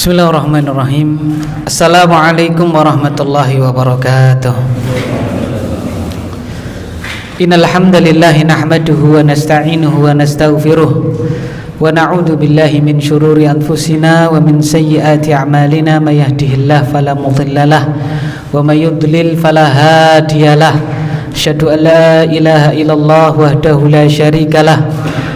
Bismillahirrahmanirrahim. Assalamualaikum warahmatullahi wabarakatuh. Innal hamdalillah nahmaduhu wa nasta'inuhu wa nastaghfiruh wa na'udzu billahi min shururi anfusina wa min sayyiati a'malina may yahdihillahu fala mudhillalah wa may yudlil fala hadiyalah. Asyhadu an la ilaha illallah wahdahu la syarikalah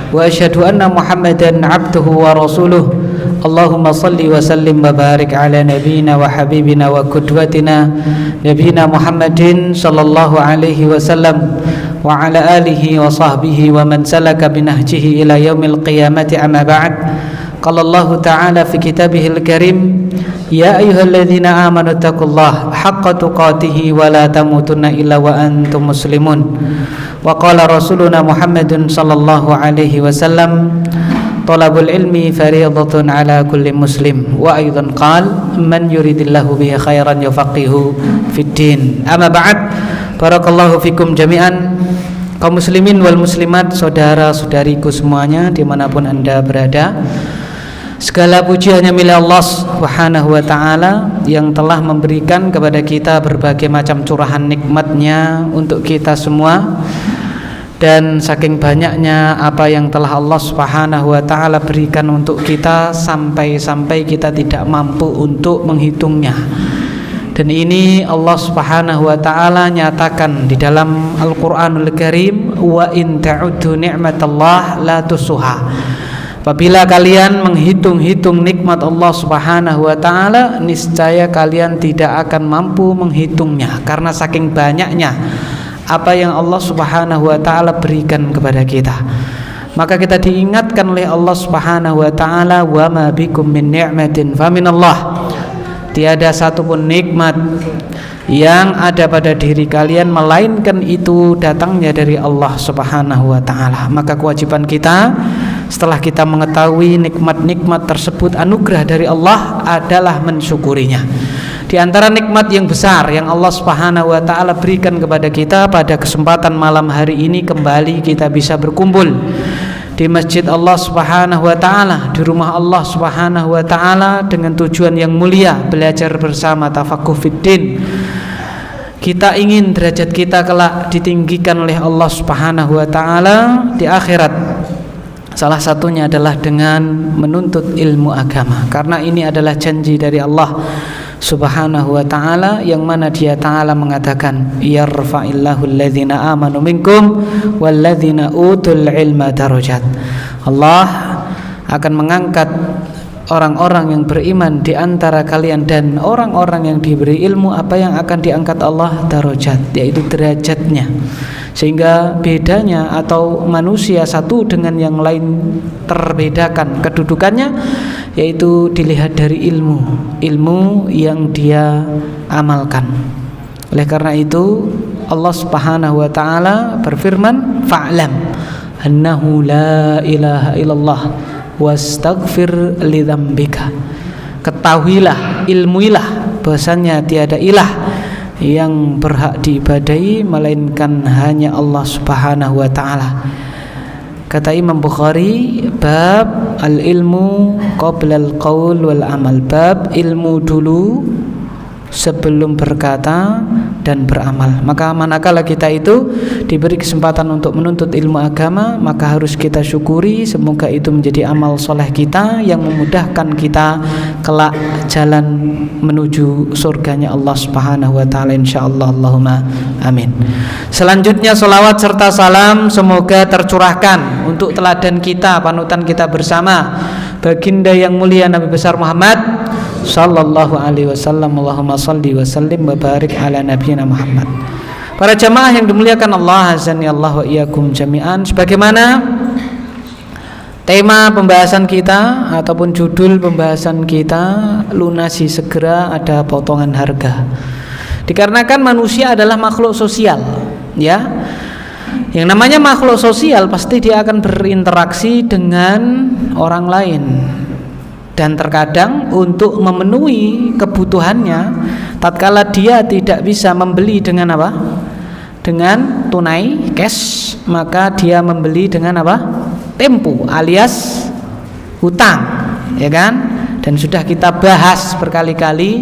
wa asyhadu anna Muhammadan 'abduhu wa rasuluh. Allahumma salli wa sallim wa barik ala nabiyyina wa habibina wa qudwatina nabiyyina Muhammadin sallallahu alaihi wasallam wa ala alihi wa sahbihi wa man salaka binahjihi ila yaumil qiyamati amma ba'd. Qala Allah ta'ala fi kitabihil karim, ya ayyuhalladzina amanu taqullaha haqqa tuqatih wa la tamutunna illa wa antum muslimun. Wa qala rasuluna Muhammadun sallallahu alaihi wasallam, talabul ilmi fariidatun ala kulli muslim. Wa aidan qala man yuridillahu bihi khairan yufaqihu fid din. Amma ba'd. Barakallahu fikum jami'an, kaum muslimin wal muslimat, saudara-saudariku semuanya dimanapun anda berada. Segala puji hanya milik Allah Subhanahu wa ta'ala yang telah memberikan kepada kita berbagai macam curahan nikmatnya untuk kita semua. Dan saking banyaknya apa yang telah Allah Subhanahu wa ta'ala berikan untuk kita sampai-sampai kita tidak mampu untuk menghitungnya. Dan ini Allah Subhanahu wa ta'ala nyatakan di dalam Al-Qur'anul Karim, wa in ta'uddu ni'matallah la tusuha. Apabila kalian menghitung-hitung nikmat Allah Subhanahu wa ta'ala, niscaya kalian tidak akan mampu menghitungnya karena saking banyaknya apa yang Allah Subhanahu wa ta'ala berikan kepada kita. Maka kita diingatkan oleh Allah Subhanahu wa ta'ala, wa ma bikum min ni'matin faminallah. Tiada satupun nikmat yang ada pada diri kalian melainkan itu datangnya dari Allah Subhanahu wa ta'ala. Maka kewajiban kita setelah kita mengetahui nikmat-nikmat tersebut anugerah dari Allah adalah mensyukurinya. Di antara nikmat yang besar yang Allah Subhanahu wa ta'ala berikan kepada kita pada kesempatan malam hari ini, kembali kita bisa berkumpul di masjid Allah Subhanahu wa ta'ala, di rumah Allah Subhanahu wa ta'ala dengan tujuan yang mulia, belajar bersama, tafaqquh fiddin. Kita ingin derajat kita kelak ditinggikan oleh Allah Subhanahu wa ta'ala di akhirat. Salah satunya adalah dengan menuntut ilmu agama, karena ini adalah janji dari Allah Subhanahu wa ta'ala, yang mana Dia ta'ala mengatakan, yarfa'illahu alladhina amanu minkum walladhina utul ilma darajat. Allah akan mengangkat orang-orang yang beriman di antara kalian dan orang-orang yang diberi ilmu. Apa yang akan diangkat Allah? Darajat, yaitu derajatnya. Sehingga bedanya atau manusia satu dengan yang lain terbedakan kedudukannya, yaitu dilihat dari ilmu yang dia amalkan. Oleh karena itu Allah Subhanahu wa ta'ala berfirman, fa'lam annahu la ilaha illallah wastaghfir lidzambika. Ketahuilah, ilmuilah bahwasanya tiada ilah yang berhak diibadahi melainkan hanya Allah Subhanahu wa ta'ala. Kata Imam Bukhari, bab al-ilmu qabla al-qaul wal amal. Bab ilmu dulu sebelum berkata dan beramal. Maka manakala kita itu diberi kesempatan untuk menuntut ilmu agama, maka harus kita syukuri. Semoga itu menjadi amal soleh kita yang memudahkan kita kelak jalan menuju surganya Allah Subhanahu wa ta'ala, insyaallah. Allahumma amin. Selanjutnya salawat serta salam semoga tercurahkan untuk teladan kita, panutan kita bersama, baginda yang mulia Nabi besar Muhammad sallallahu alaihi wasallam. Allahumma salli wa sallim wa barik ala nabiyyina Muhammad. Para jamaah yang dimuliakan Allah, azani Allah wa iyyakum jami'an. Sebagaimana tema pembahasan kita ataupun judul pembahasan kita, lunasi segera ada potongan harga. Dikarenakan manusia adalah makhluk sosial, ya. Yang namanya makhluk sosial pasti dia akan berinteraksi dengan orang lain. Dan terkadang untuk memenuhi kebutuhannya, tatkala dia tidak bisa membeli dengan apa? Dengan tunai, cash, maka dia membeli dengan apa? Tempo alias hutang, ya kan? Dan sudah kita bahas berkali-kali,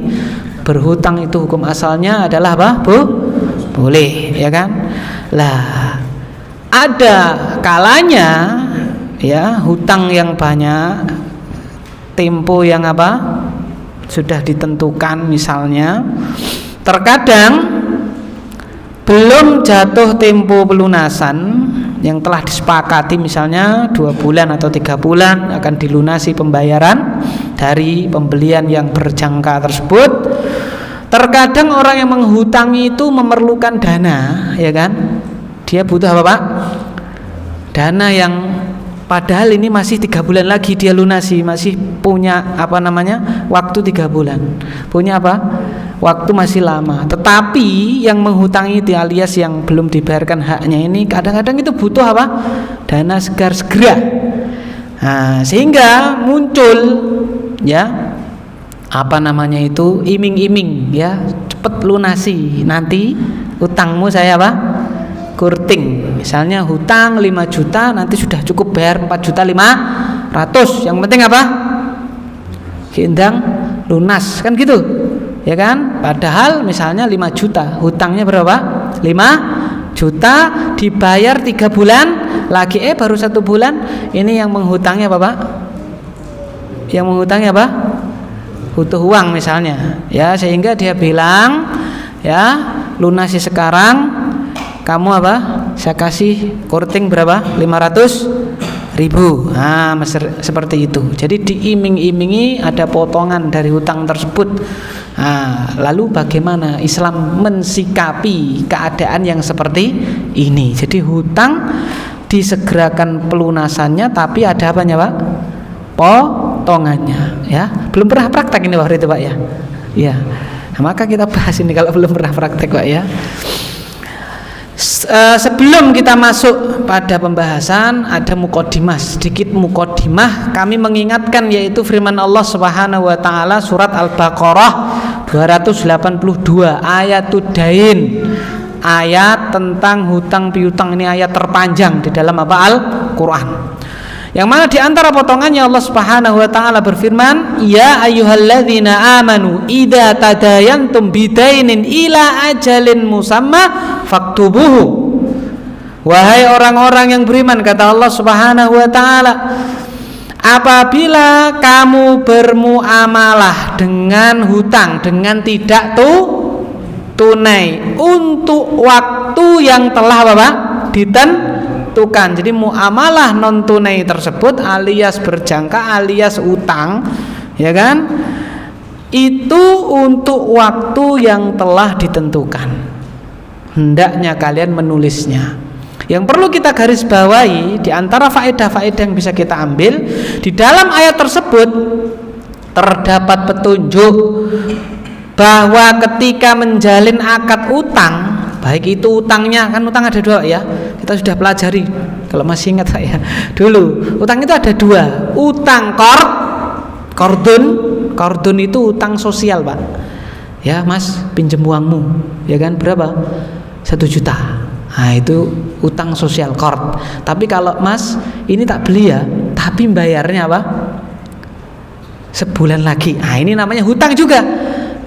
berhutang itu hukum asalnya adalah apa? Boleh, ya kan? Lah, ada kalanya ya hutang yang banyak, tempo yang apa? Sudah ditentukan misalnya. Terkadang belum jatuh tempo pelunasan yang telah disepakati, misalnya 2 bulan atau 3 bulan akan dilunasi pembayaran dari pembelian yang berjangka tersebut. Terkadang orang yang menghutangi itu memerlukan dana, ya kan? Dia butuh apa, Pak? Dana yang padahal ini masih 3 bulan lagi dia lunasi, masih punya apa namanya? Waktu 3 bulan. Punya apa? Waktu masih lama. Tetapi yang menghutangi itu alias yang belum dibayarkan haknya ini kadang-kadang itu butuh apa? Dana segera. Nah, sehingga muncul ya apa namanya itu iming-iming ya, cepet lunasi nanti hutangmu saya apa? Kurting. Misalnya hutang 5 juta nanti sudah cukup bayar 4.500.000. Yang penting apa? Gendang lunas kan gitu. Ya kan? Padahal misalnya 5 juta, hutangnya berapa? 5 juta dibayar 3 bulan lagi, baru 1 bulan. Ini yang menghutangnya apa, Pak? Yang menghutangnya apa? Butuh uang misalnya. Ya, sehingga dia bilang, ya, lunasi sekarang, kamu apa? Saya kasih kurting berapa? 500.000. Nah, seperti itu. Jadi diiming-imingi ada potongan dari hutang tersebut. Nah, lalu bagaimana Islam mensikapi keadaan yang seperti ini? Jadi hutang disegerakan pelunasannya, tapi ada apanya, Pak? Potongannya, ya. Belum pernah praktek ini waktu itu, Pak, ya. Ya. Nah, maka kita bahas ini kalau belum pernah praktek, Pak, ya. Sebelum kita masuk pada pembahasan, ada muqaddimah, sedikit muqaddimah. Kami mengingatkan yaitu firman Allah Subhanahu wa taala surat Al-Baqarah 282 ayatud dain. Ayat tentang hutang piutang, ini ayat terpanjang di dalam apa? Al-Qur'an. Yang mana di antara potongannya Allah Subhanahu wa taala berfirman, "Ya ayyuhalladzina amanu idza tadayantum bidainin ila ajalin musamma faktubuhu." Wahai orang-orang yang beriman, kata Allah Subhanahu wa taala, apabila kamu bermuamalah dengan hutang dengan tidak tunai untuk waktu yang telah Bapak ditentukan. Jadi muamalah non tunai tersebut alias berjangka alias utang, ya kan? Itu untuk waktu yang telah ditentukan. Hendaknya kalian menulisnya. Yang perlu kita garis bawahi di antara faedah-faedah yang bisa kita ambil di dalam ayat tersebut terdapat petunjuk bahwa ketika menjalin akad utang, baik itu utangnya, kan utang ada 2 ya, kita sudah pelajari kalau masih ingat saya dulu, utang itu ada 2, utang kordon itu utang sosial, Pak, ya Mas pinjem uangmu, ya kan, berapa? 1 juta. Nah itu utang sosial kord. Tapi kalau Mas ini tak beli ya, tapi bayarnya apa? Sebulan lagi. Nah ini namanya hutang juga,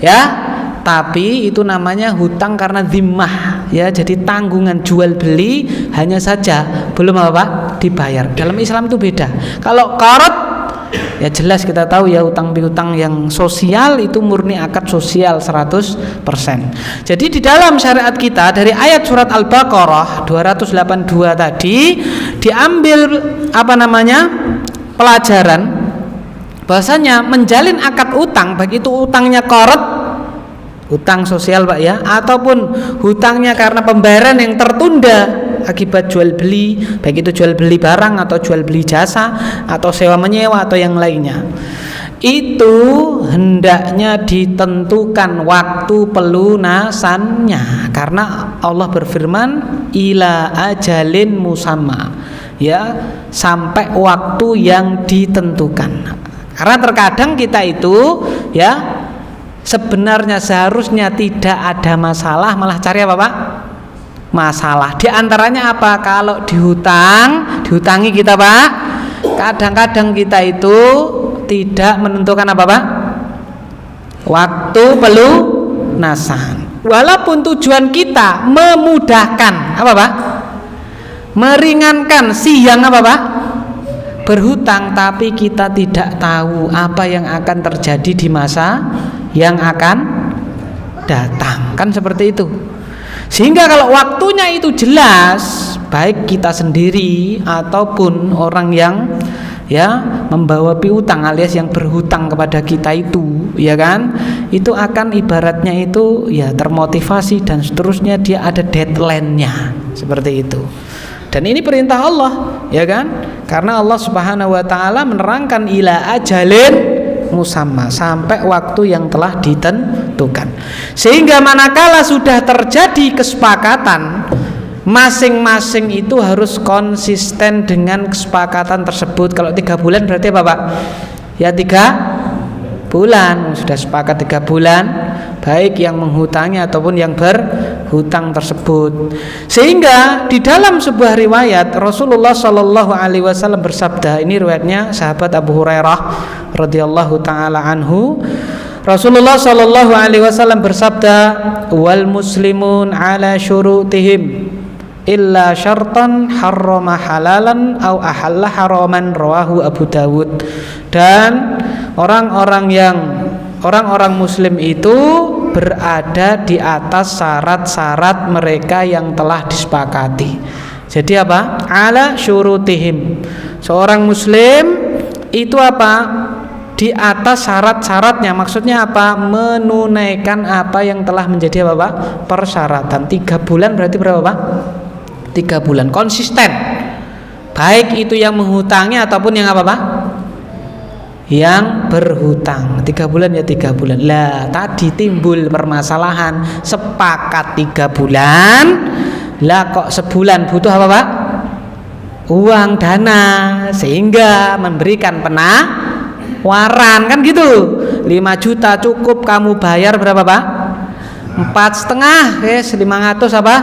ya. Tapi itu namanya hutang karena dhimmah, ya. Jadi tanggungan jual beli hanya saja belum apa dibayar. Dalam Islam itu beda. Kalau qard ya jelas kita tahu ya, utang piutang yang sosial itu murni akad sosial 100%. Jadi di dalam syariat kita dari ayat surat Al-Baqarah 282 tadi diambil apa namanya? Pelajaran bahwasanya menjalin akad utang, baik itu utangnya qard, utang sosial, Pak, ya, ataupun hutangnya karena pembayaran yang tertunda akibat jual beli, baik itu jual beli barang atau jual beli jasa atau sewa menyewa atau yang lainnya, itu hendaknya ditentukan waktu pelunasannya, karena Allah berfirman ila ajalin musamma, ya, sampai waktu yang ditentukan. Karena terkadang kita itu ya sebenarnya seharusnya tidak ada masalah, malah cari apa, Pak? Masalah. Di antaranya apa? Kalau dihutangi kita, Pak, kadang-kadang kita itu tidak menentukan apa Pak? Waktu pelunasan. Walaupun tujuan kita memudahkan apa Pak? Meringankan si yang apa Pak? Berhutang, tapi kita tidak tahu apa yang akan terjadi di masa yang akan datang. Kan seperti itu. Sehingga kalau waktunya itu jelas, baik kita sendiri ataupun orang yang ya membawa piutang alias yang berhutang kepada kita itu, ya kan, itu akan ibaratnya itu ya termotivasi dan seterusnya, dia ada deadline-nya seperti itu. Dan ini perintah Allah, ya kan, karena Allah Subhanahu wa ta'ala menerangkan ila ajalin musamma, sampai waktu yang telah ditentukan. Sehingga manakala sudah terjadi kesepakatan, masing-masing itu harus konsisten dengan kesepakatan tersebut. Kalau 3 bulan berarti apa Pak? Ya 3 bulan. Sudah sepakat 3 bulan, baik yang menghutangi ataupun yang berhutang tersebut. Sehingga di dalam sebuah riwayat Rasulullah Shallallahu Alaihi Wasallam bersabda, ini riwayatnya sahabat Abu Hurairah radhiyallahu taala anhu. Rasulullah Shallallahu Alaihi Wasallam bersabda, wal muslimun ala syurutihim illa syartan harrama halalan au ahalla haraman, rawahu Abu Dawud. Dan orang-orang muslim itu berada di atas syarat-syarat mereka yang telah disepakati. Jadi apa? Ala syurutihim. Seorang muslim itu apa? Di atas syarat-syaratnya. Maksudnya apa? Menunaikan apa yang telah menjadi apa Pak? Persyaratan. 3 bulan berarti berapa Pak? 3 bulan konsisten, baik itu yang menghutangi ataupun yang apa Pak? Yang berhutang. 3 bulan ya 3 bulan. Lah tadi timbul permasalahan, sepakat 3 bulan, lah kok sebulan butuh apa Pak? Uang dana, sehingga memberikan penawaran kan gitu. 5 juta cukup kamu bayar berapa Pak? 4,5, 500 apa?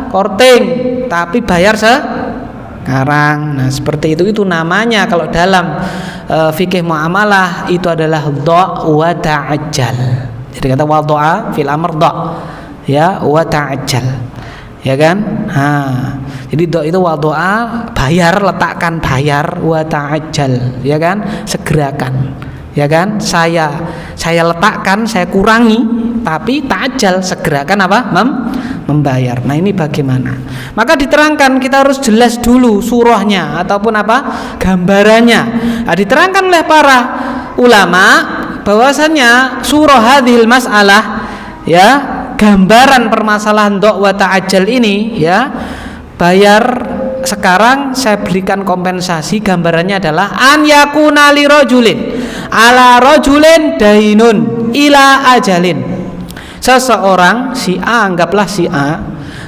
Korting, tapi bayar sekarang. Nah seperti itu namanya kalau dalam fikih muamalah itu adalah dha' wa ta'ajjal. Jadi kata wadha'a fil amr dha' ya wa ta'ajjal, ya kan. Jadi dha' itu wadha'a, bayar, letakkan, bayar, wa ta'ajjal, ya kan, segerakan, ya kan. Saya letakkan, saya kurangi, tapi ta'ajjal, segerakan apa? Membayar. Nah ini bagaimana? Maka diterangkan, kita harus jelas dulu surahnya ataupun apa? Gambarannya. Nah, diterangkan oleh para ulama bahwasannya surah hadhil mas'alah, ya, gambaran permasalahan dha' wa ta'ajjal ini, ya, bayar sekarang saya berikan kompensasi. Gambarannya adalah an yakuna li rajulin ala rajulin dainun ila ajalin. Seseorang si A, anggaplah si A,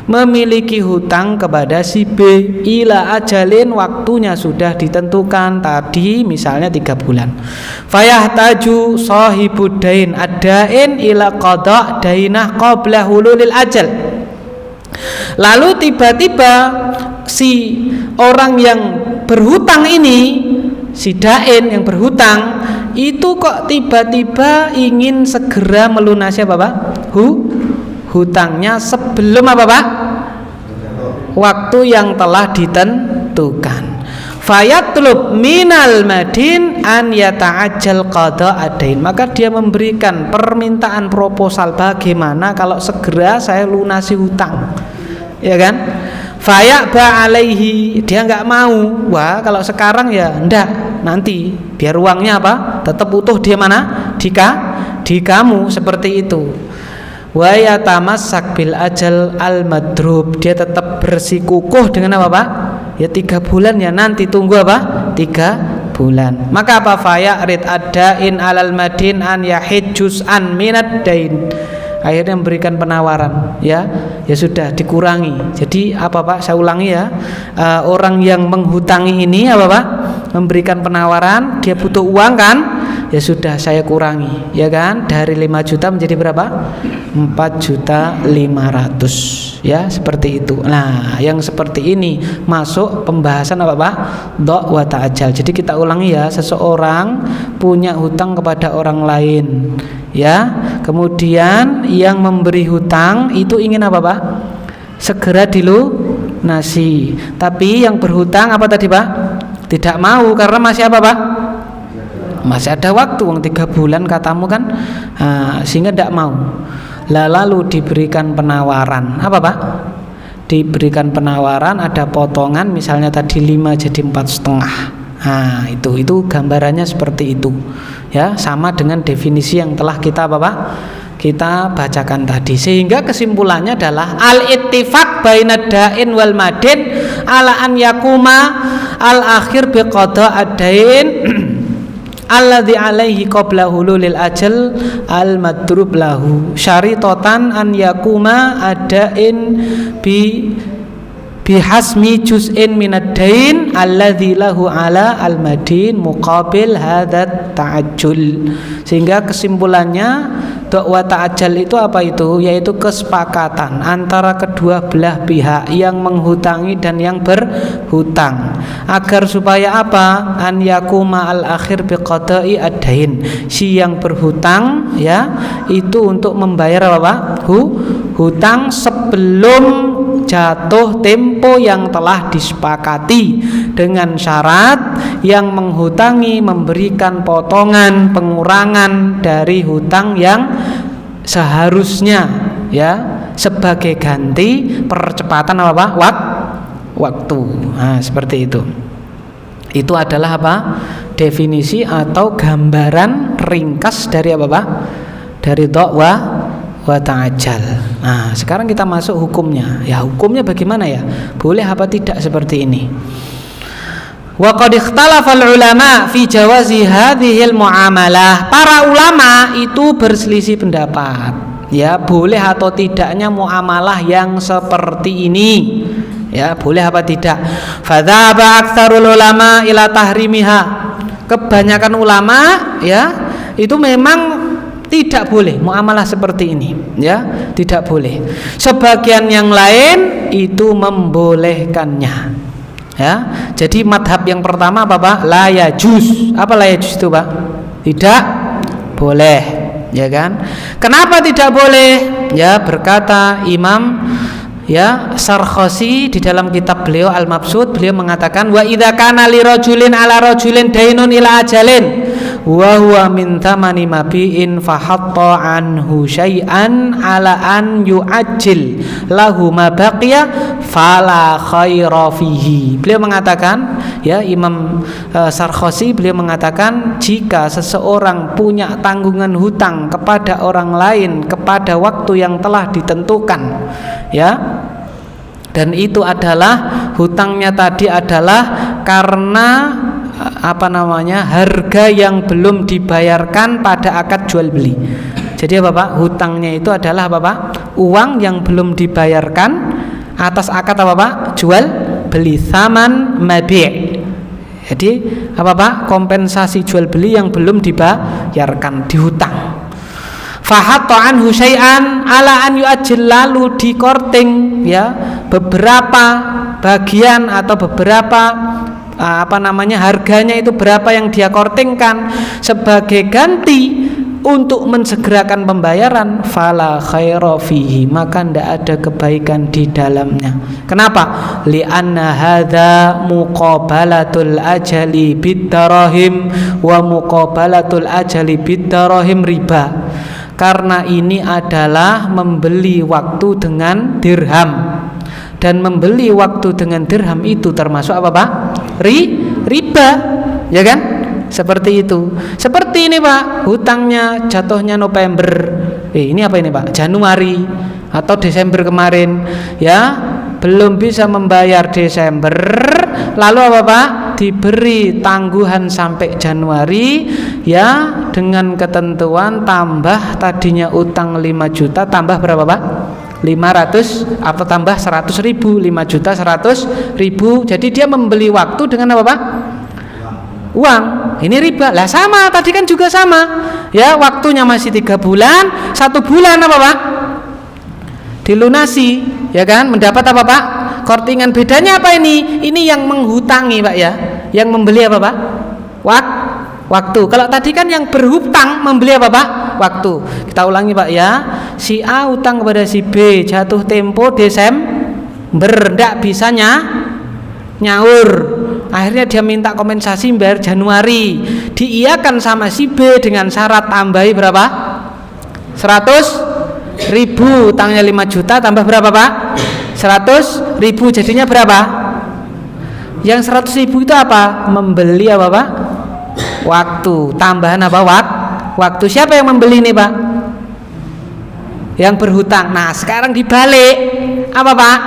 memiliki hutang kepada si B ila ajalin, waktunya sudah ditentukan tadi misalnya 3 bulan. Fayahtaju sahibud dain ad-dain ila qada' dainah qabla hululil ajal. Lalu tiba-tiba si orang yang berhutang ini, si dain yang berhutang itu kok tiba-tiba ingin segera melunasi apa Pak? Hutangnya sebelum apa Pak? Waktu yang telah ditentukan. Fayatlub minal madin an yata'ajjal qada'adain. Maka dia memberikan permintaan proposal, bagaimana kalau segera saya lunasi hutang, ya kan. Faya'ba alaihi, dia nggak mau. Wah kalau sekarang ya ndak, nanti biar uangnya apa? Tetap utuh dia mana? Di kamu, seperti itu. Wa yatamassak bil ajal al madrub, dia tetap bersikukuh dengan apa Pak? Ya 3 bulan, ya nanti tunggu apa? 3 bulan. Maka apa? Faya'rid ad-dain alal madin an yahid juz'an minad dain. Akhirnya memberikan penawaran, ya sudah dikurangi. Jadi apa Pak? Saya ulangi ya. Orang yang menghutangi ini apa Pak? Memberikan penawaran, dia butuh uang kan? ya sudah saya kurangi, ya kan, dari 5 juta menjadi berapa? 4.500.000, ya, seperti itu. Nah, yang seperti ini masuk pembahasan apa Pak? Dha' wa ta'ajjal. Jadi kita ulangi ya, seseorang punya hutang kepada orang lain, ya, kemudian yang memberi hutang itu ingin apa Pak? Segera dilunasi. Tapi yang berhutang apa tadi Pak? Tidak mau, karena masih apa Pak? Masih ada waktu, 3 bulan katamu kan, sehingga tidak mau. Lalu diberikan penawaran, apa Pak? Diberikan penawaran, ada potongan, misalnya tadi 5 jadi 4,5. Nah, itu gambarannya seperti itu, ya, sama dengan definisi yang telah kita apa Pak? Kita bacakan tadi. Sehingga kesimpulannya adalah al-ittifaq bainad da'in wal madin ala an yakuma al-akhir biqada ad-dain alladzi alaihi qabla hululil ajal al-madrub lahu syaritatan an yakuma ad-dain bihasmi juz'in minad dain alladzi lahu ala al-madin muqabil hadat ta'ajjul. Sehingga kesimpulannya dha' wa ta'ajjal itu apa itu? Yaitu kesepakatan antara kedua belah pihak yang menghutangi dan yang berhutang, agar supaya apa? An yakuma al-akhir biqada'i ad-dain, si yang berhutang, ya, itu untuk membayar apa Pak? Hutang sebelum jatuh tempo yang telah disepakati, dengan syarat yang menghutangi memberikan potongan pengurangan dari hutang yang seharusnya, ya, sebagai ganti percepatan apa Pak? Waktu. Nah, seperti itu. Itu adalah apa? Definisi atau gambaran ringkas dari apa Pak? Dari dha' wa ta'ajjal. Nah, sekarang kita masuk hukumnya. Ya, hukumnya bagaimana ya? Boleh apa tidak seperti ini? Wa qad ikhtalafa al-ulama fi jawazi hadhil muamalah. Para ulama itu berselisih pendapat, ya, boleh atau tidaknya muamalah yang seperti ini. Ya, boleh apa tidak? Fadzaba aktsarul ulama ila tahrimiha. Kebanyakan ulama, ya, itu memang tidak boleh muamalah seperti ini, ya, tidak boleh. Sebagian yang lain itu membolehkannya, ya. Jadi madhab yang pertama apa Pak? La yajuz. Apa la yajuz itu Pak? Tidak boleh, ya kan? Kenapa tidak boleh? Ya, berkata Imam, ya, Sarkhasi di dalam kitab beliau Al-Mabsud, beliau mengatakan wa idza kana li rajulin ala rajulin dainun ila ajalin wa huwa min thamani mabi'in fahatta anhu syai'an ala an yu'ajjil lahu ma baqiya fala khaira fihi. Beliau mengatakan, ya, Imam Sarkhasi beliau mengatakan, jika seseorang punya tanggungan hutang kepada orang lain kepada waktu yang telah ditentukan, ya, dan itu adalah hutangnya tadi adalah karena harga yang belum dibayarkan pada akad jual beli. Jadi apa Pak? Hutangnya itu adalah apa Pak? Uang yang belum dibayarkan atas akad apa Pak? Jual beli, tsaman mabi'. Jadi apa Pak? Kompensasi jual beli yang belum dibayarkan, dihutang. Fahatta anhu syai'an ala an yu'ajjil, lalu dikorting, ya, beberapa bagian atau beberapa harganya itu berapa yang dia kortingkan sebagai ganti untuk mensegerakan pembayaran, fala khaira fihi, maka tidak ada kebaikan di dalamnya. Kenapa? Li'anna hadza muqabalatul ajali bid-darahim wa muqabalatul ajali bid-darahim riba. Karena ini adalah membeli waktu dengan dirham, dan membeli waktu dengan dirham itu termasuk apa Pak? Riba, ya kan? Seperti itu. Seperti ini Pak, hutangnya jatuhnya November, ini apa ini Pak? Januari atau Desember kemarin, ya, belum bisa membayar Desember, lalu apa Pak? Diberi tangguhan sampai Januari, ya, dengan ketentuan tambah tadinya utang 5 juta tambah berapa Pak? 500 atau tambah 100.000, 5.100.000. Jadi dia membeli waktu dengan apa Pak? Uang. Ini riba. Lah sama, tadi kan juga sama. Ya, waktunya masih 3 bulan, 1 bulan apa Pak? Dilunasi, ya kan? Mendapat apa Pak? Kortingan. Bedanya apa ini? Ini yang menghutangi Pak ya. Yang membeli apa Pak? Waktu. Kalau tadi kan yang berhutang membeli apa Pak? Waktu. Kita ulangi Pak ya. Si A utang kepada si B, jatuh tempo Desember, ndak bisa nyaur. Akhirnya dia minta kompensasi bayar Januari. Diiyakan sama si B dengan syarat tambahi berapa? 100.000. Utangnya 5 juta tambah berapa Pak? 100.000, jadinya berapa? Yang 100.000 itu apa? Membeli apa Pak? Waktu. Tambahan apa? Waktu. Siapa yang membeli nih Pak? Yang berhutang. Nah sekarang dibalik apa Pak?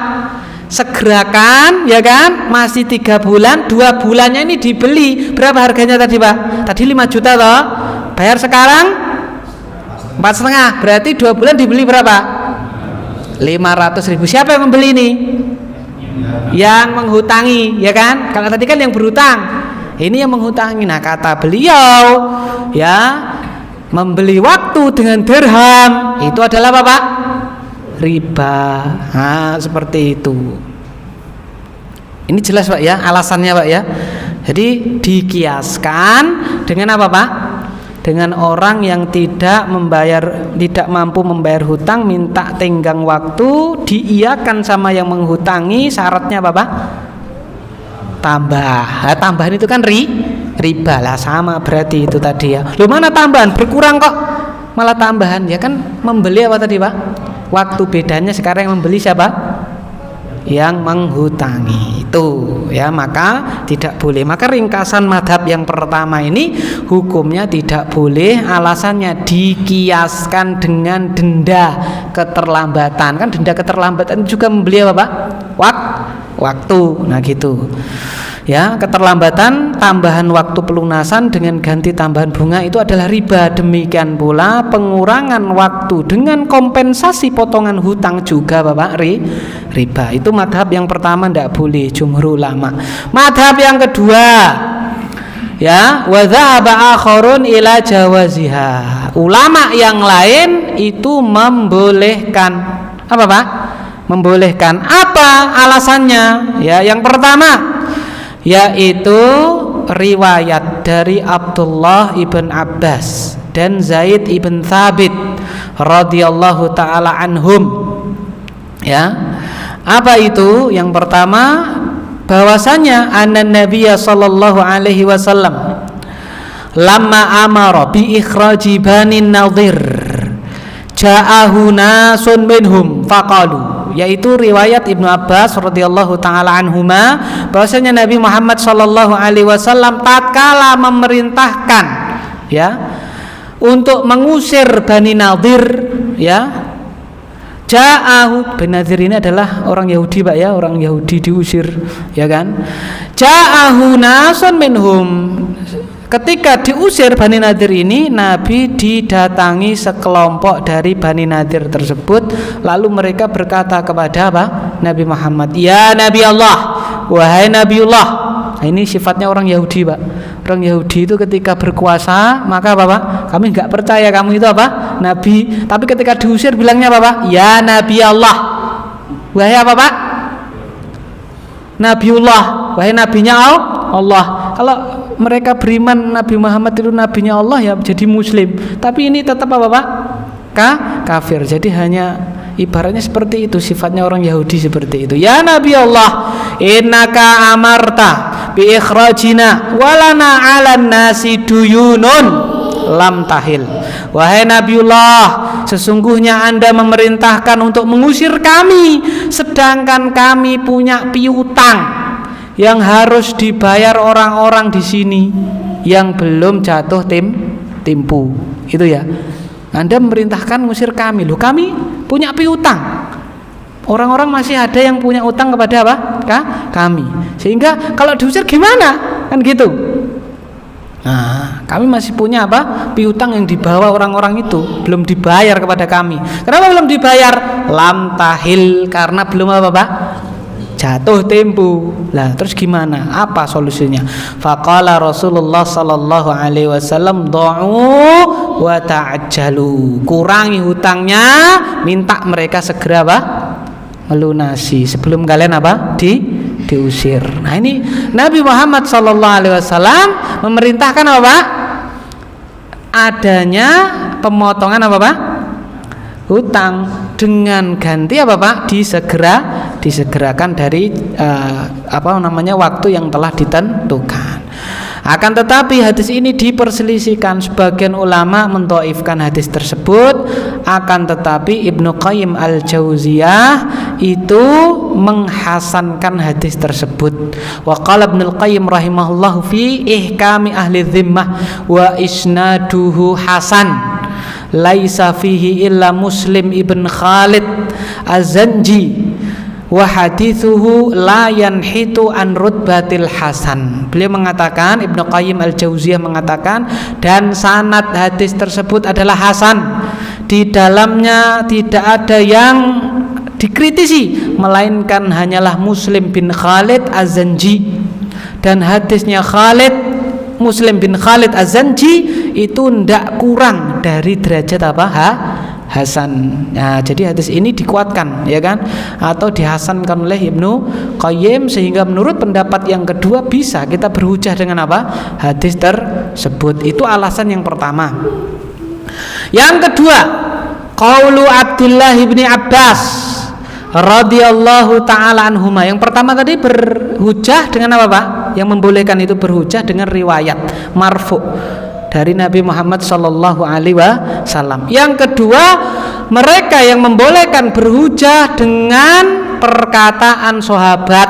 Segerakan, ya kan? Masih 3 bulan, 2 bulannya ini dibeli. Berapa harganya tadi Pak? Tadi 5 juta toh. Bayar sekarang 4,5. Berarti 2 bulan dibeli berapa? 500.000. Siapa yang membeli ini? Yang menghutangi, ya kan? Kalau tadi kan yang berhutang, ini yang menghutangi. Nah kata beliau, ya, membeli waktu dengan dirham itu adalah apa Pak? Riba. Nah seperti itu. Ini jelas Pak ya, alasannya Pak ya. Jadi dikiaskan dengan apa Pak? Dengan orang yang tidak mampu membayar hutang, minta tenggang waktu, diiyakan sama yang menghutangi, syaratnya apa Pak? Tambah. Nah, tambahan itu kan riba lah, sama berarti itu tadi ya. Loh mana tambahan? Berkurang kok malah tambahan, ya kan membeli apa tadi Pak? Waktu. Bedanya sekarang yang membeli siapa? Yang menghutangi itu ya, maka tidak boleh. Maka ringkasan madhab yang pertama ini hukumnya tidak boleh, alasannya dikiaskan dengan denda keterlambatan. Kan denda keterlambatan juga membeli apa Pak? Waktu. Nah gitu ya, keterlambatan tambahan waktu pelunasan dengan ganti tambahan bunga itu adalah riba. Demikian pula pengurangan waktu dengan kompensasi potongan hutang juga Bapak riba. Itu madhab yang pertama, tidak boleh jumhur ulama. Madhab yang kedua ya, wa dhahaba akharun ila jawaziha. Ulama yang lain itu membolehkan apa Pak? Membolehkan. Apa alasannya? Ya, yang pertama yaitu riwayat dari Abdullah ibn Abbas dan Zaid ibn Thabit radhiyallahu ta'ala anhum. Ya, apa itu? Yang pertama bahwasanya anna Nabiya sallallahu alaihi wasallam lamma amara bi ikhraji Bani Nadhir ja'ahu nasun minhum faqalu, yaitu riwayat Ibnu Abbas radhiyallahu taala anhuma, bahwasanya Nabi Muhammad sallallahu alaihi wasallam tatkala memerintahkan ya untuk mengusir Bani Nadhir ya. Ja'ahu, Bani Nadhir ini adalah orang Yahudi Pak ya, orang Yahudi diusir ya kan. Ja'ahu nasun minhum, ketika diusir Bani Nadhir ini, Nabi didatangi sekelompok dari Bani Nadhir tersebut. Lalu mereka berkata kepada apa? Nabi Muhammad, ya Nabi Allah, wahai Nabiullah. Nah, ini sifatnya orang Yahudi Pak. Orang Yahudi itu ketika berkuasa, maka apa Pak? Kami nggak percaya kamu itu apa? Nabi. Tapi ketika diusir bilangnya apa Pak? Ya Nabi Allah. Wahai apa Pak? Nabiullah. Wahai nabinya Allah. Kalau mereka beriman Nabi Muhammad itu nabinya Allah ya jadi muslim, tapi ini tetap apa Pak? Kafir. Jadi hanya ibaratnya seperti itu, sifatnya orang Yahudi seperti itu. Ya Nabi Allah, innaka amarta bi ikhrajina walana 'alan nasi duyunun lam tahil. Wahai Nabiullah, sesungguhnya Anda memerintahkan untuk mengusir kami, sedangkan kami punya piutang yang harus dibayar orang-orang di sini yang belum jatuh tempo. Itu ya. Anda memerintahkan mengusir kami. Loh, kami punya piutang. Orang-orang masih ada yang punya utang kepada apa? Kami. Sehingga kalau diusir gimana? Kan gitu. Nah, kami masih punya apa? Piutang yang dibawa orang-orang itu belum dibayar kepada kami. Kenapa belum dibayar? Lam tahil, karena belum apa Pak? jatuh tempo. Lah terus gimana? Apa solusinya? Faqala Rasulullah sallallahu alaihi wasallam dha'u wa ta'ajjalu. Kurangi hutangnya, minta mereka segera apa? Melunasi sebelum kalian apa? Diusir. Nah, ini Nabi Muhammad sallallahu alaihi wasallam memerintahkan apa, Pak? Adanya pemotongan apa, Pak? Hutang dengan ganti apa, Pak? Disegerakan dari waktu yang telah ditentukan. Akan tetapi hadis ini diperselisihkan, sebagian ulama mendhaifkan hadis tersebut. Akan tetapi Ibnu Qayyim al-Jauziyah itu menghasankan hadis tersebut. Wa qala Ibnu Qayyim rahimahullahu fi ihkami ahli dhimmah wa isnaduhu hasan. Laisa fihi illa Muslim ibn Khalid Az-Zanji wa hadithuhu la yanhitu an rutbatil hasan. Beliau mengatakan, Ibnu Qayyim al-Jauziyah mengatakan, dan sanad hadis tersebut adalah hasan. Di dalamnya tidak ada yang dikritisi melainkan hanyalah Muslim bin Khalid Az-Zanji. Dan hadisnya Muslim bin Khalid Az-Zanji itu tidak kurang dari derajat apa? Hasan. Nah, jadi hadis ini dikuatkan, ya kan, atau dihasankan oleh Ibnu Qayyim, sehingga menurut pendapat yang kedua bisa kita berhujah dengan apa? Hadis tersebut. Itu alasan yang pertama. Yang kedua, qaulu Abdullah bin Abbas radhiyallahu taala anhuma. Yang pertama tadi berhujah dengan apa, Pak? Yang membolehkan itu berhujah dengan riwayat marfu dari Nabi Muhammad sallallahu alaihi wasallam. Yang kedua, mereka yang membolehkan berhujah dengan perkataan sahabat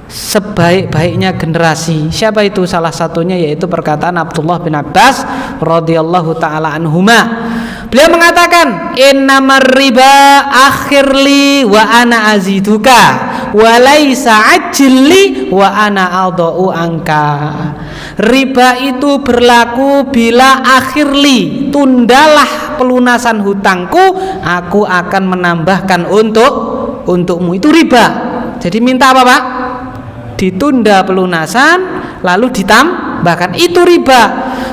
sebaik-baiknya generasi. Siapa itu? Salah satunya yaitu perkataan Abdullah bin Abbas radhiyallahu taala anhuma. Beliau mengatakan, innamar riba akhirli wa ana aziduka wa laisa ajli wa ana adau angka. Riba itu berlaku bila akhirli, tundalah pelunasan hutangku, aku akan menambahkan untukmu. Itu riba. Jadi minta apa, Pak? Ditunda pelunasan lalu ditambahkan. Itu riba.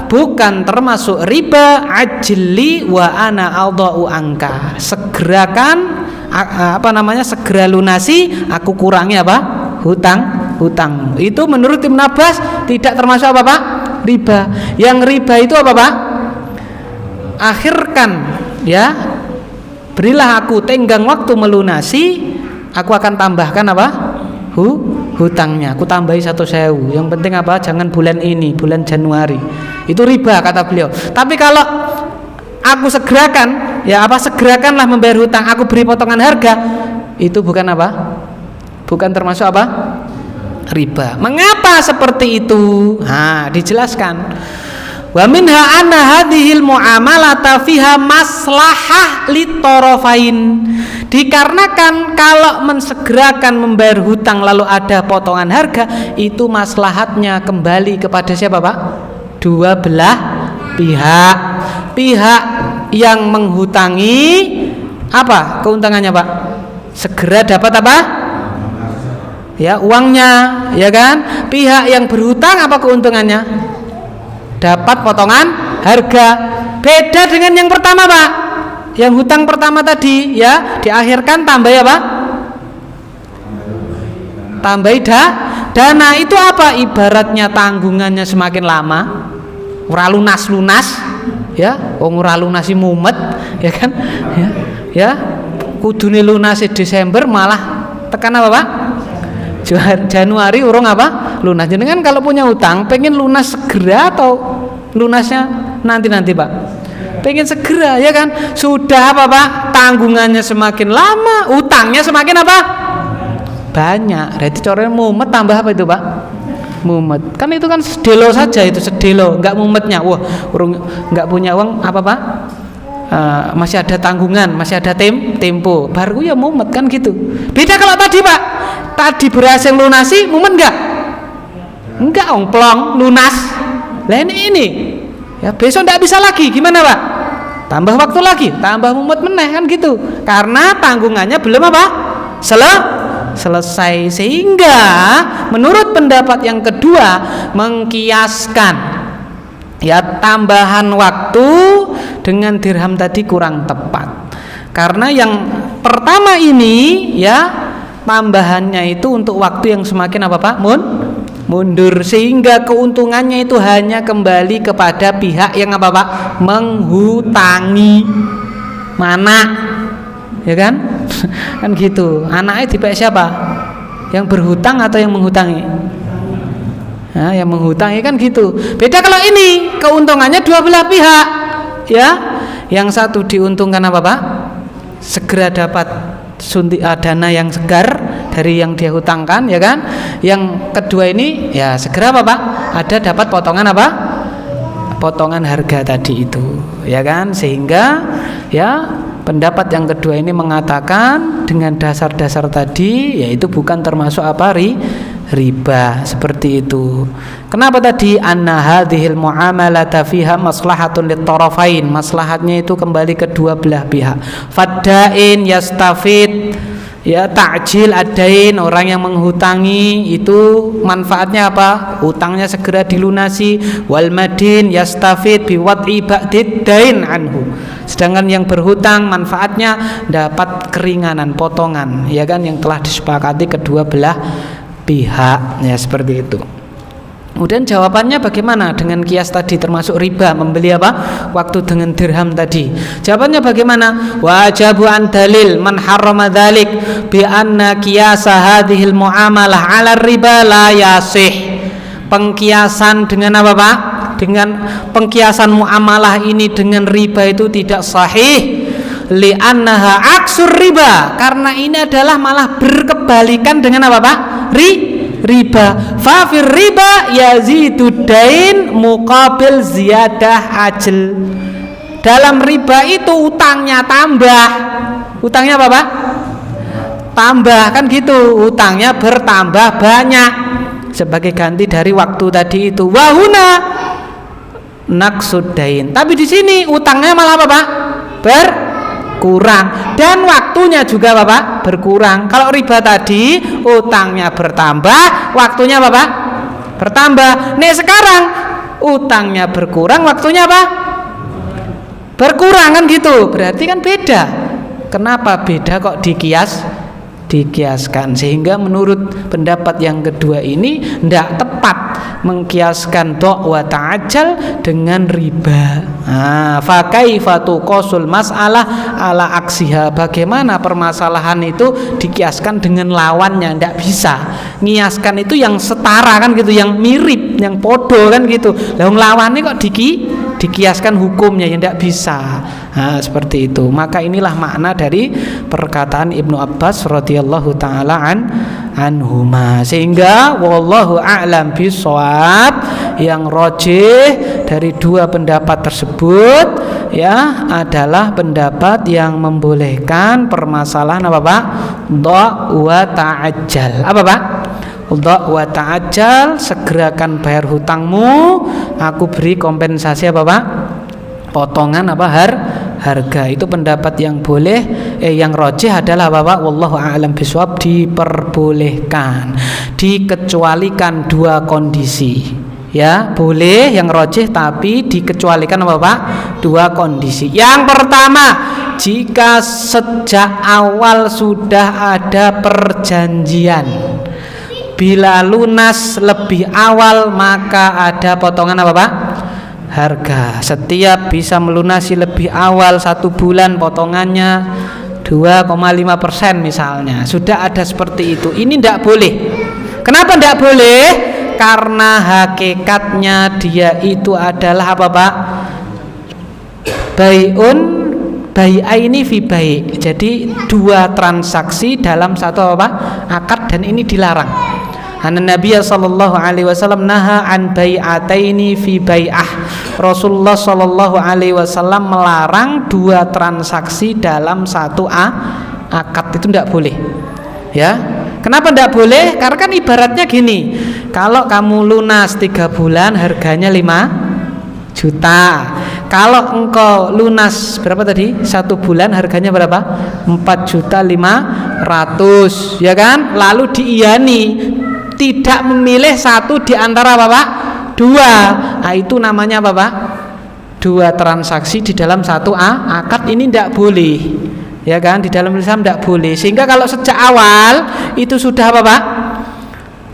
Bukan termasuk riba ajli wa ana adau angka. Segerakan segera lunasi, aku kurangi apa? Hutang. Itu menurut Ibnu Abbas tidak termasuk apa, Pak? Riba. Yang riba itu apa, Pak? Akhirkan, ya. Berilah aku tenggang waktu melunasi, aku akan tambahkan apa? Hutangnya. Aku tambahi 1.000. Yang penting apa? Jangan bulan ini, bulan Januari. Itu riba kata beliau. Tapi kalau aku segerakan, segerakanlah membayar hutang, aku beri potongan harga, itu bukan apa? Bukan termasuk apa? Riba. Mengapa seperti itu? Dijelaskan. Wa minha anna hadhil muamalata fiha maslahah litarafain. Dikarenakan kalau mensegerakan membayar hutang lalu ada potongan harga, itu maslahatnya kembali kepada siapa, Pak? Dua belah pihak. Pihak yang menghutangi apa keuntungannya, Pak? Segera dapat apa? Ya, uangnya, ya kan? Pihak yang berhutang apa keuntungannya? Dapat potongan harga. Beda dengan yang pertama, Pak. Yang hutang pertama tadi, ya, diakhirkan tambahi apa? Tambahi dana. Itu apa? Ibaratnya tanggungannya semakin lama, ora lunas, ya, wong ora lunasi mumet, ya kan? Ya, kudune lunasi Desember malah tekan apa, Pak? Januari urung apa? Lunas. Jenengan kalau punya hutang pengen lunas segera atau lunasnya nanti, Pak? Pengen segera, ya kan? Sudah apa, Pak? Tanggungannya semakin lama, utangnya semakin apa? Banyak. Berarti corenya mumet tambah apa itu, Pak? Mumet. Kan itu kan sedelo saja, itu sedelo, enggak mumetnya. Wah, urung enggak punya uang apa, Pak? Masih ada tanggungan, masih ada tempo. Baru ya mumet kan gitu. Beda kalau tadi, Pak. Tadi berhasil lunasi, mumet enggak? Enggak, plong, lunas. Lah ini ya besok enggak bisa lagi, gimana, Pak? Tambah waktu lagi, tambah mumet meneh kan gitu. Karena tanggungannya belum apa? selesai. Sehingga menurut pendapat yang kedua, mengkiaskan ya tambahan waktu dengan dirham tadi kurang tepat. Karena yang pertama ini ya tambahannya itu untuk waktu yang semakin apa Pak? Mundur, sehingga keuntungannya itu hanya kembali kepada pihak yang apa Pak? Menghutangi. Mana? Ya kan? Kan gitu. Anaknya dipek siapa? Yang berhutang atau yang menghutangi? Nah, yang menghutangi kan gitu. Beda kalau ini keuntungannya dua belah pihak. Ya. Yang satu diuntungkan apa Pak? Segera dapat dana yang segar dari yang dia hutangkan, ya kan? Yang kedua ini ya segera apa Pak? Ada dapat potongan apa? Potongan harga tadi itu, ya kan? Sehingga ya pendapat yang kedua ini mengatakan dengan dasar-dasar tadi yaitu bukan termasuk apa? Riba, seperti itu. Kenapa tadi anna hadhil muamalata fiha maslahatun lit-tarafain? Maslahatnya itu kembali kedua belah pihak. Faddain yastafid, ya ta'jil adain, orang yang menghutangi itu manfaatnya apa? Utangnya segera dilunasi. Wal madin yastafid biwad'i ba'did dain anhu. Sedangkan yang berhutang manfaatnya dapat keringanan, potongan, ya kan, yang telah disepakati kedua belah pihak, ya seperti itu. Kemudian jawabannya bagaimana dengan kias tadi termasuk riba, membeli apa? Waktu dengan dirham tadi. Jawabannya bagaimana? Wajabu an dalil man harrama dzalik bi anna qiyasa hadhil muamalah 'ala riba la yasih. Pengkiasan dengan apa Pak? Dengan pengkiasan muamalah ini dengan riba itu tidak sahih. Li'annaha aksur riba, karena ini adalah malah berkebalikan dengan apa Pak? Riba. Fafir riba yazidu dain muqabil ziyadah ajl. Dalam riba itu utangnya tambah. Utangnya apa Pak? Tambah, kan gitu. Utangnya bertambah banyak sebagai ganti dari waktu tadi itu. Wahuna naqsudain. Tapi di sini utangnya malah apa Pak? Berkurang, dan waktunya juga Bapak berkurang. Kalau riba tadi utangnya bertambah, waktunya Bapak bertambah. Nih sekarang utangnya berkurang, waktunya apa? Berkurang, kan gitu. Berarti kan beda. Kenapa beda kok dikiaskan? Sehingga menurut pendapat yang kedua ini tidak tepat mengkiaskan wa ta'ajjal dengan riba. Fa kaifa tuqasul mas'alah ala aksiha? Bagaimana permasalahan itu dikiaskan dengan lawannya? Tidak bisa. Ngiaskan itu yang setara, kan gitu, yang mirip, yang podo, kan gitu. Lawannya kok dikiaskan hukumnya, ya tidak bisa. Seperti itu. Maka inilah makna dari perkataan Ibnu Abbas radhiyallahu taala anhuma. Sehingga wallahu a'lam bishawab, yang rajih dari dua pendapat tersebut ya adalah pendapat yang membolehkan permasalahan apa Pak? Dha wa ta'ajjal. Apa Pak? Dha wa ta'ajjal, segerakan bayar hutangmu, aku beri kompensasi apa Pak? Potongan apa? Harga. Itu pendapat yang boleh, yang rajih adalah Bapak wallahu a'lam bishawab, diperbolehkan, dikecualikan dua kondisi. Ya, boleh yang rajih, tapi dikecualikan apa Pak? Dua kondisi. Yang pertama, jika sejak awal sudah ada perjanjian, bila lunas lebih awal maka ada potongan apa Pak? Harga. Setiap bisa melunasi lebih awal 1 bulan, potongannya 2,5% misalnya. Sudah ada seperti itu. Ini tidak boleh. Kenapa tidak boleh? Karena hakikatnya dia itu adalah apa Pak? Bai'aini fi bai'. Jadi dua transaksi dalam satu apa? Akad, dan ini dilarang. Nabi sallallahu alaihi wasallam naha an bai'ataini fi bai'ah. Rasulullah sallallahu alaihi wasallam melarang dua transaksi dalam satu akad. Itu tidak boleh. Ya. Kenapa tidak boleh? Karena kan ibaratnya gini. Kalau kamu lunas 3 bulan harganya 5 juta. Kalau engkau lunas berapa tadi? 1 bulan harganya berapa? 4,5 juta. 100, ya kan? Lalu diiyani, tidak memilih satu di antara apa Pak? 2. Nah, itu namanya apa Pak? 2 transaksi di dalam satu akad, ini tidak boleh, ya kan? Di dalam Islam tidak boleh. Sehingga kalau sejak awal itu sudah apa Pak?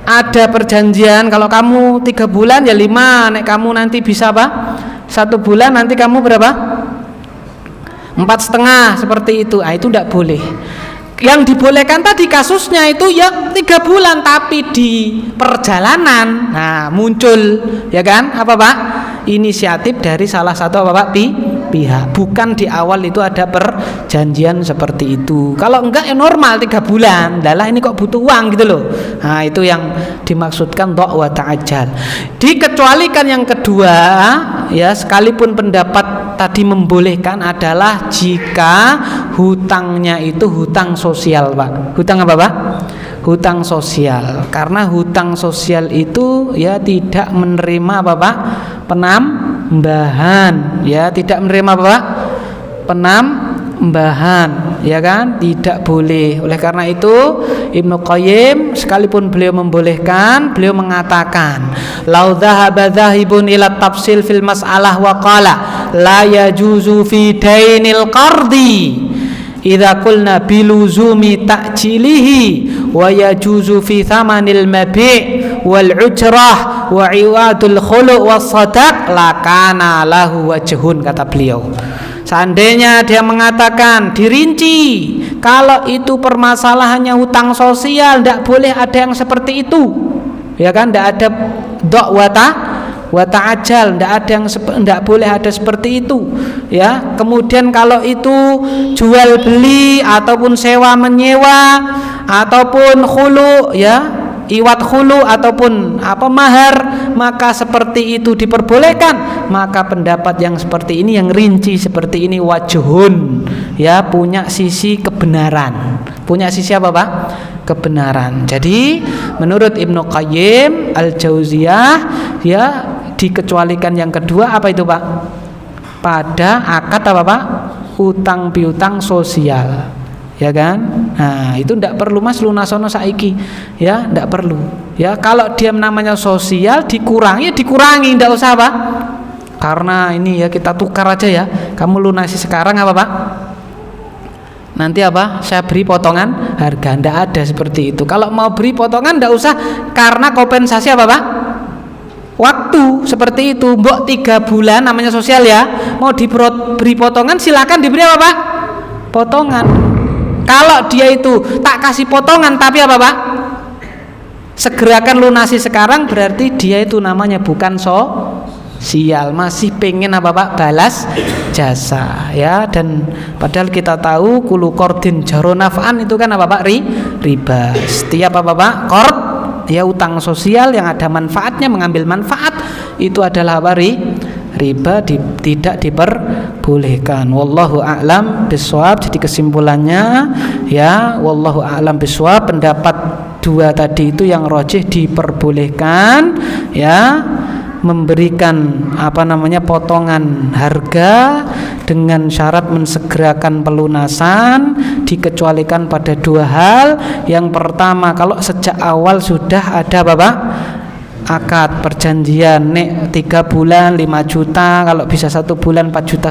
Ada perjanjian, kalau kamu 3 bulan ya 5, nek kamu nanti bisa apa? 1 bulan nanti kamu berapa? 4,5 seperti itu. Ah, itu tidak boleh. Yang dibolehkan tadi kasusnya itu ya 3 bulan, tapi di perjalanan nah muncul, ya kan, apa Pak? Inisiatif dari salah satu apa Pak? Pihak. Bukan di awal itu ada perjanjian seperti itu. Kalau enggak ya normal 3 bulan. Lah ini kok butuh uang gitu loh. Nah, itu yang dimaksudkan wa ta'ajjal. Dikecualikan yang kedua, ya, sekalipun pendapat tadi membolehkan adalah jika hutangnya itu hutang sosial, Pak. Hutang apa, Pak? Hutang sosial. Karena hutang sosial itu ya tidak menerima apa, Pak? Penambahan, ya, tidak menerima apa, Pak? Penambahan, ya kan? Tidak boleh. Oleh karena itu Ibnu Qayyim sekalipun beliau membolehkan, beliau mengatakan lau dhahaba dhahibun ila tafsil fil mas'alah wa qala la yajuzu fi dainil qardi idza qulna biluzumi ta'jilihi wa yajuzu fi thamanil mabi' wal ujrah wa iwadul khulu' was sadaq lakana lahu wajhun, kata beliau. Seandainya dia mengatakan dirinci, kalau itu permasalahannya hutang sosial, tidak boleh ada yang seperti itu, ya kan? Tidak ada wa ta'ajjal, tidak boleh ada seperti itu, ya. Kemudian kalau itu jual beli ataupun sewa menyewa ataupun khulu, ya, iwat khulu ataupun apa mahar, maka seperti itu diperbolehkan. Maka pendapat yang seperti ini, yang rinci seperti ini, wajhun, ya, punya sisi kebenaran. Punya sisi apa, Pak? Kebenaran. Jadi menurut Ibnu Qayyim Al-Jauziyah, ya, dikecualikan yang kedua apa itu, Pak? Pada akad apa, Pak? Utang piutang sosial, ya kan? Nah, itu tidak perlu Mas lunasono saiki, ya, tidak perlu, ya. Kalau dia namanya sosial dikurangi, tidak usah, Pak. Karena ini ya kita tukar aja ya, kamu lunasi sekarang apa, Pak? Nanti apa? Saya beri potongan harga. Tidak ada seperti itu. Kalau mau beri potongan tidak usah, karena kompensasi apa, Pak? Waktu seperti itu. Mbok 3 bulan namanya sosial ya, mau diberi potongan silakan diberi apa, Pak? Potongan. Kalau dia itu tak kasih potongan tapi apa, Pak? Segerakan lunasi sekarang, berarti dia itu namanya bukan sosial, masih pengen apa, Pak? Balas jasa, ya. Dan padahal kita tahu kulu qardin jaro naf'an itu kan apa, Pak? Riba. Setiap apa, Pak? Qard, ya, utang sosial yang ada manfaatnya, mengambil manfaat, itu adalah apa? Riba, tidak diperbolehkan. Wallahu a'lam bishawab. Jadi kesimpulannya, ya, wallahu a'lam bishawab, pendapat 2 tadi itu yang rajih diperbolehkan, ya, memberikan apa namanya potongan harga dengan syarat mensegerakan pelunasan, dikecualikan pada 2 hal. Yang pertama, kalau sejak awal sudah ada Bapak akad perjanjian, nek 3 bulan 5 juta, kalau bisa 1 bulan 4,5 juta,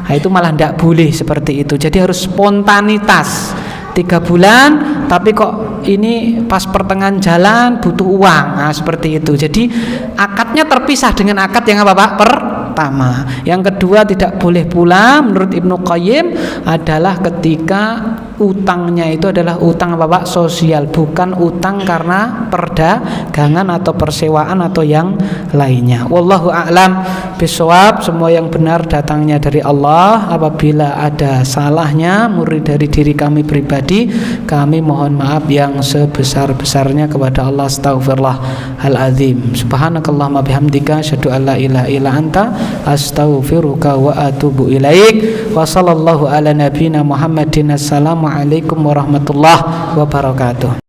nah itu malah tidak boleh seperti itu. Jadi harus spontanitas. 3 bulan tapi kok ini pas pertengahan jalan butuh uang, nah seperti itu. Jadi akadnya terpisah dengan akad yang apa, Pak? Pertama. Yang kedua, tidak boleh pula menurut Ibnu Qayyim adalah ketika utangnya itu adalah utang apa, Pak? Sosial, bukan utang karena perdagangan atau persewaan atau yang lainnya. Wallahu a'lam bishawab. Semua yang benar datangnya dari Allah. Apabila ada salahnya murni dari diri kami pribadi, kami mohon maaf yang sebesar-besarnya kepada Allah. Astaghfirullahaladzim. Subhanakallahumma bihamdika asyhadu an la ilaha illa anta astaghfiruka wa atubu ilaik. Wa sallallahu ala nabiyyina Muhammadin. Assalamualaikum warahmatullahi wabarakatuh.